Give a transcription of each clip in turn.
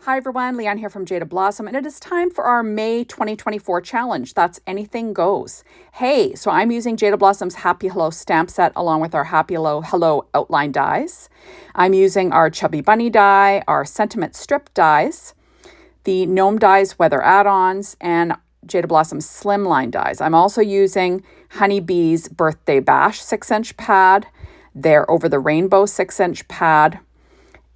Hi everyone, Leanne here from Jaded Blossom, and it is time for our May 2024 challenge. That's anything goes. Hey, so I'm using Jaded Blossom's Happy Hello stamp set along with our Happy Hello outline dies. I'm using our Chubby Bunny die, our Sentiment Strip dies, the Gnome dies weather add-ons, and Jaded Blossom's Slimline dies. I'm also using Honeybee's Birthday Bash 6-inch pad, their Over the Rainbow 6-inch pad,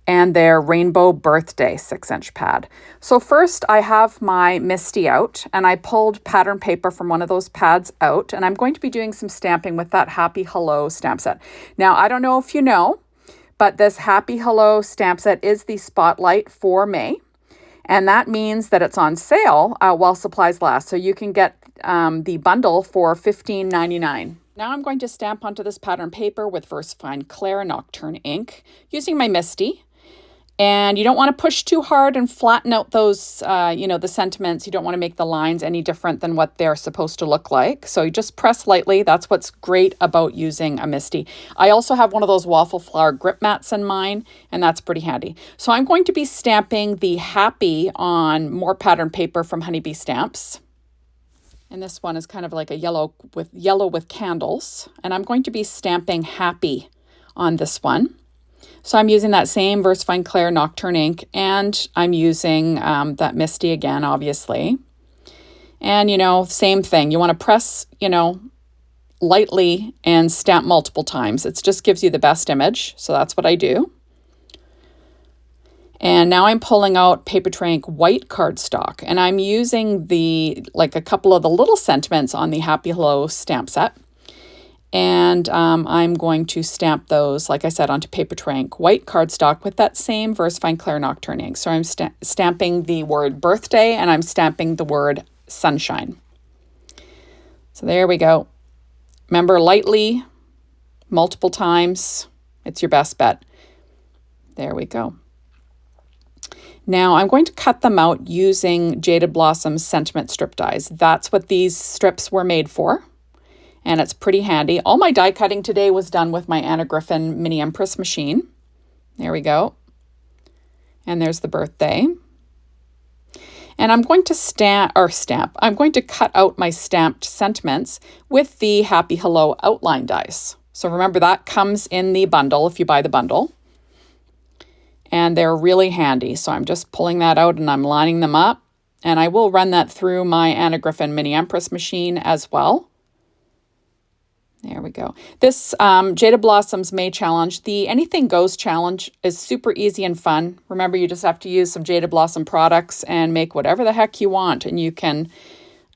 and their Rainbow Birthday 6-inch pad. So first I have my Misty out, and I pulled pattern paper from one of those pads out, and I'm going to be doing some stamping with that Happy Hello stamp set. Now, I don't know if you know, but this Happy Hello stamp set is the spotlight for May, and that means that it's on sale while supplies last. So you can get the bundle for $15.99. Now I'm going to stamp onto this pattern paper with VersaFine Clair Nocturne ink using my Misty. And you don't want to push too hard and flatten out those, the sentiments. You don't want to make the lines any different than what they're supposed to look like. So you just press lightly. That's what's great about using a Misty. I also have one of those waffle flower grip mats in mine, and that's pretty handy. So I'm going to be stamping the Happy on more pattern paper from Honeybee Stamps. And this one is kind of like a yellow with candles. And I'm going to be stamping Happy on this one. So I'm using that same VersaFine Clair Nocturne ink, and I'm using that Misty again, obviously. And, same thing. You want to press, lightly and stamp multiple times. It just gives you the best image. So that's what I do. And now I'm pulling out Paper Tray Ink white cardstock, and I'm using a couple of the little sentiments on the Happy Hello stamp set. And I'm going to stamp those, like I said, onto Paper Tray Ink white cardstock with that same VersaFine Clair Nocturne ink. So I'm stamping the word birthday, and I'm stamping the word sunshine. So there we go. Remember, lightly, multiple times. It's your best bet. There we go. Now I'm going to cut them out using Jaded Blossom's Sentiment Strip dies. That's what these strips were made for. And it's pretty handy. All my die cutting today was done with my Anna Griffin Mini Empress machine. There we go. And there's the birthday. And I'm going to I'm going to cut out my stamped sentiments with the Happy Hello outline dies. So remember, that comes in the bundle if you buy the bundle. And they're really handy. So I'm just pulling that out and I'm lining them up. And I will run that through my Anna Griffin Mini Empress machine as well. There we go. This Jaded Blossom's May Challenge, the Anything Goes Challenge, is super easy and fun. Remember, you just have to use some Jaded Blossom products and make whatever the heck you want. And you can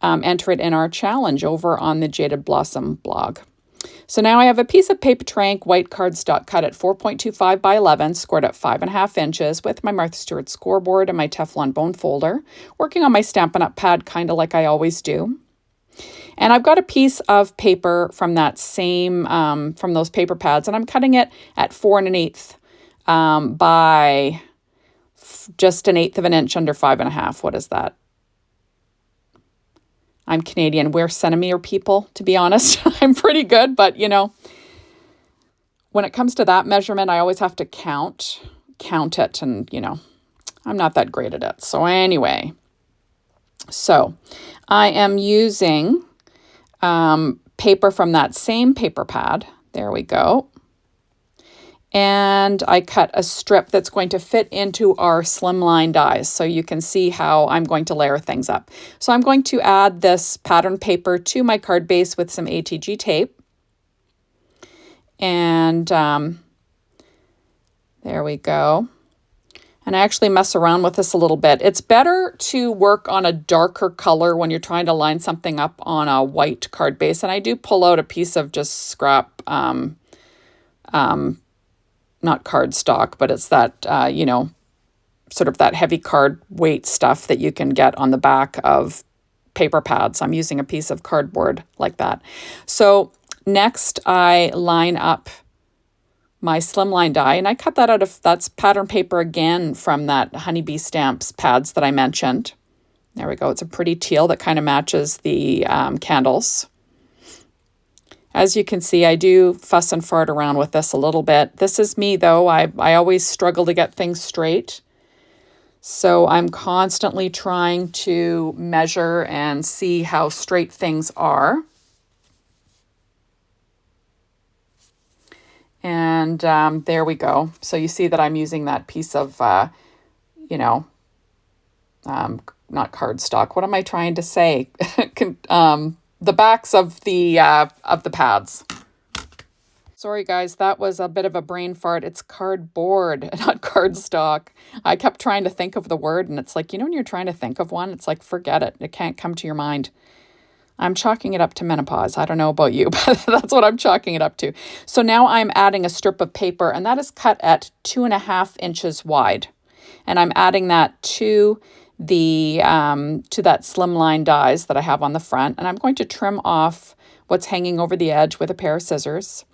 enter it in our challenge over on the Jaded Blossom blog. So now I have a piece of Paper Tray Ink white cardstock cut at 4.25 by 11, scored at 5.5 inches with my Martha Stewart scoreboard and my Teflon bone folder, working on my Stampin' Up! Pad kind of like I always do. And I've got a piece of paper from that same, from those paper pads, and I'm cutting it at 4 1/8 by just 1/8 of an inch under 5.5. What is that? I'm Canadian. We're centimeter people, to be honest. I'm pretty good, but when it comes to that measurement, I always have to count it, and I'm not that great at it. So anyway, I am using paper from that same paper pad. There we go. And I cut a strip that's going to fit into our slimline dies, so you can see how I'm going to layer things up. So I'm going to add this pattern paper to my card base with some ATG tape. And there we go. And I actually mess around with this a little bit. It's better to work on a darker color when you're trying to line something up on a white card base. And I do pull out a piece of just scrap, not cardstock, but it's that, sort of that heavy card weight stuff that you can get on the back of paper pads. I'm using a piece of cardboard like that. So next I line up my slimline die, and I cut that out of, that's pattern paper again from that Honeybee Stamps pads that I mentioned. There we go. It's a pretty teal that kind of matches the candles. As you can see, I do fuss and fart around with this a little bit. This is me, though. I always struggle to get things straight. So I'm constantly trying to measure and see how straight things are. And there we go. So you see that I'm using that piece of, you know, not cardstock. What am I trying to say? The backs of the pads. Sorry guys, that was a bit of a brain fart. It's cardboard, not cardstock. I kept trying to think of the word, and it's like, you know, when you're trying to think of one, it's like, forget it. It can't come to your mind. I'm chalking it up to menopause. I don't know about you, but that's what I'm chalking it up to. So now I'm adding a strip of paper, and that is cut at 2.5 inches wide. And I'm adding that to the to that slimline dies that I have on the front. And I'm going to trim off what's hanging over the edge with a pair of scissors.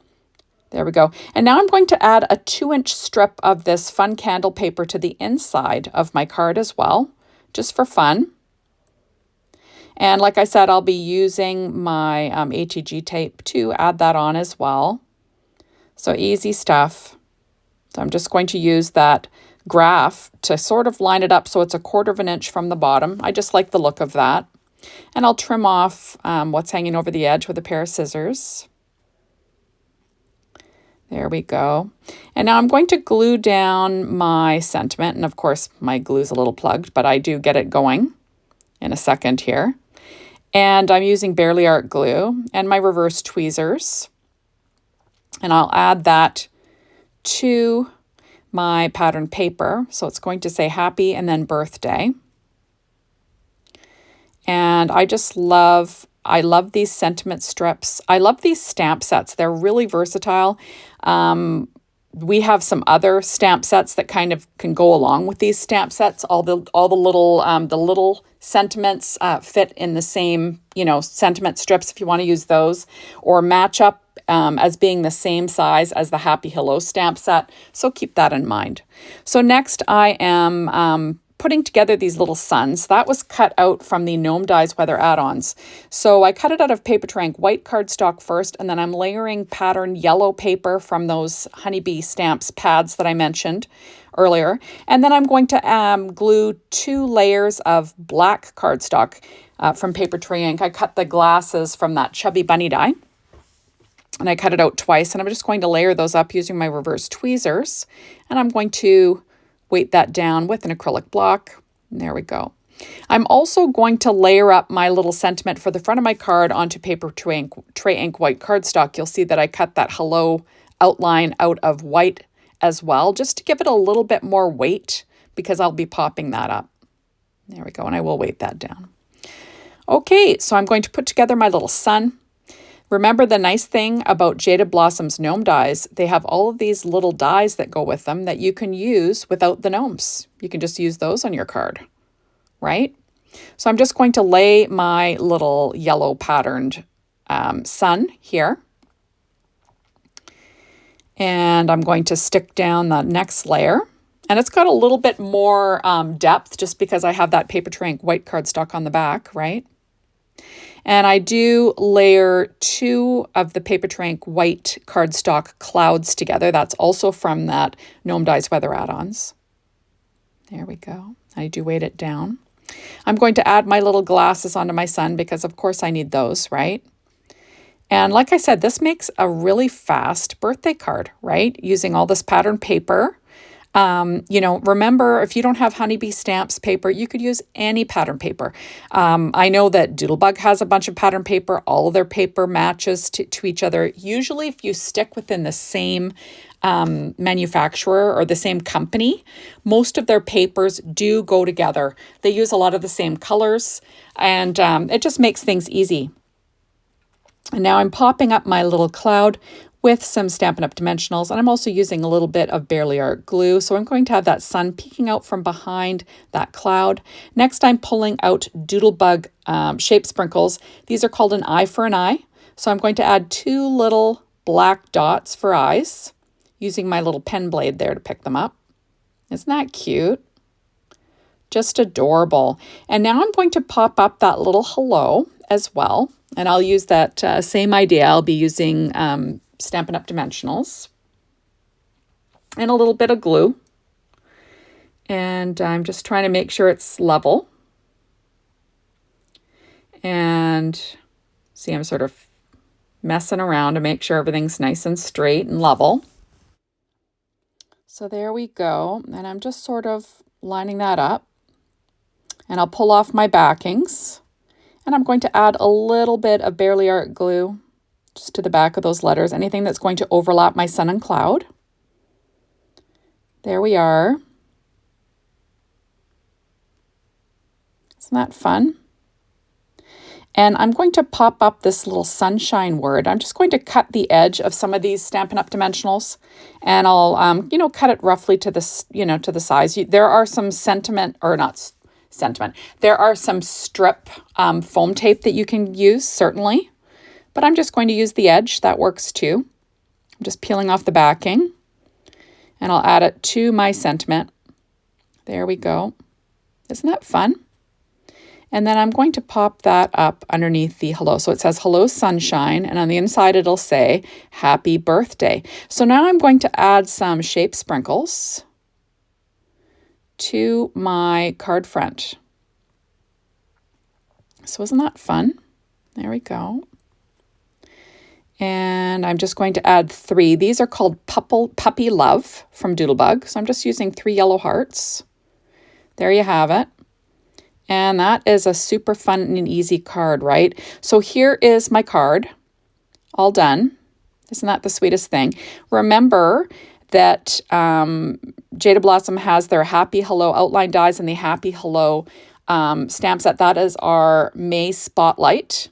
There we go. And now I'm going to add a 2-inch strip of this fun candle paper to the inside of my card as well, just for fun. And like I said, I'll be using my HEG tape to add that on as well. So easy stuff. So I'm just going to use that graph to sort of line it up so it's 1/4 inch from the bottom. I just like the look of that. And I'll trim off what's hanging over the edge with a pair of scissors. There we go. And now I'm going to glue down my sentiment. And of course, my glue's a little plugged, but I do get it going in a second here. And I'm using Barely Art glue and my reverse tweezers. And I'll add that to my pattern paper. So it's going to say happy and then birthday. And I love these sentiment strips. I love these stamp sets. They're really versatile. We have some other stamp sets that kind of can go along with these stamp sets. All the little sentiments fit in the same, sentiment strips if you want to use those, or match up as being the same size as the Happy Hello stamp set. So keep that in mind. So next I am putting together these little suns. That was cut out from the Gnome Dies Weather add-ons. So I cut it out of Papertrank white cardstock first, and then I'm layering pattern yellow paper from those Honeybee Stamps pads that I mentioned earlier. And then I'm going to glue 2 layers of black cardstock from Papertrank. I cut the glasses from that Chubby Bunny die, and I cut it out twice, and I'm just going to layer those up using my reverse tweezers, and I'm going to weight that down with an acrylic block. And there we go. I'm also going to layer up my little sentiment for the front of my card onto Papertrank Tray Ink white cardstock. You'll see that I cut that hello outline out of white as well, just to give it a little bit more weight, because I'll be popping that up. There we go, and I will weight that down. Okay, so I'm going to put together my little sun. Remember, the nice thing about Jaded Blossom's gnome dies, they have all of these little dies that go with them that you can use without the gnomes. You can just use those on your card, right? So I'm just going to lay my little yellow patterned sun here. And I'm going to stick down the next layer. And it's got a little bit more depth just because I have that Papertrank white cardstock on the back, right? And I do layer 2 of the Papertrank white cardstock clouds together. That's also from that Gnome Dies Weather add-ons. There we go. I do weight it down. I'm going to add my little glasses onto my sun because of course I need those, right? And like I said, this makes a really fast birthday card, right? Using all this pattern paper. Remember, if you don't have Honeybee Stamps paper, you could use any pattern paper. I know that Doodlebug has a bunch of pattern paper. All of their paper matches to each other. Usually, if you stick within the same manufacturer or the same company, most of their papers do go together. They use a lot of the same colors, and it just makes things easy. And now I'm popping up my little cloud with some Stampin' Up! Dimensionals, and I'm also using a little bit of Barely Art glue. So I'm going to have that sun peeking out from behind that cloud. Next, I'm pulling out Doodlebug shape sprinkles. These are called an eye for an eye. So I'm going to add 2 little black dots for eyes, using my little pen blade there to pick them up. Isn't that cute? Just adorable. And now I'm going to pop up that little hello as well. And I'll use that same idea. I'll be using Stampin' Up! Dimensionals and a little bit of glue. And I'm just trying to make sure it's level. And see, I'm sort of messing around to make sure everything's nice and straight and level. So there we go. And I'm just sort of lining that up. And I'll pull off my backings. And I'm going to add a little bit of Barely Art glue just to the back of those letters. Anything that's going to overlap my sun and cloud. There we are. Isn't that fun? And I'm going to pop up this little sunshine word. I'm just going to cut the edge of some of these Stampin' Up! Dimensionals, and I'll, cut it roughly to this, to the size. There are some there are some strip foam tape that you can use, certainly, but I'm just going to use the edge. That works too. I'm just peeling off the backing, and I'll add it to my sentiment. There we go. Isn't that fun? And then I'm going to pop that up underneath the hello. So it says hello sunshine, and on the inside it'll say happy birthday. So now I'm going to add some shape sprinkles to my card front. So isn't that fun? There we go. And I'm just going to add 3. These are called Puppy Love from Doodlebug. So I'm just using 3 yellow hearts. There you have it. And that is a super fun and easy card, right? So here is my card, all done. Isn't that the sweetest thing? Remember that Jaded Blossom has their Happy Hello outline dies and the Happy Hello stamp set. That is our May Spotlight.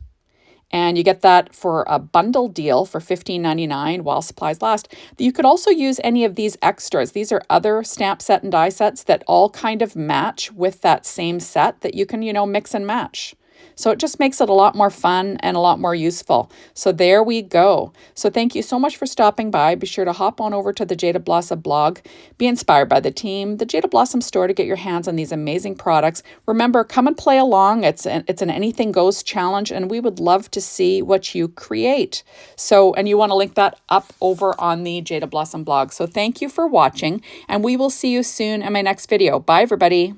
And you get that for a bundle deal for $15.99 while supplies last. You could also use any of these extras. These are other stamp set and die sets that all kind of match with that same set that you can, mix and match. So it just makes it a lot more fun and a lot more useful. So there we go. So thank you so much for stopping by. Be sure to hop on over to the Jaded Blossom blog. Be inspired by the team, the Jaded Blossom store, to get your hands on these amazing products. Remember, come and play along. It's an anything goes challenge, and we would love to see what you create. So, and you want to link that up over on the Jaded Blossom blog. So thank you for watching, and we will see you soon in my next video. Bye, everybody.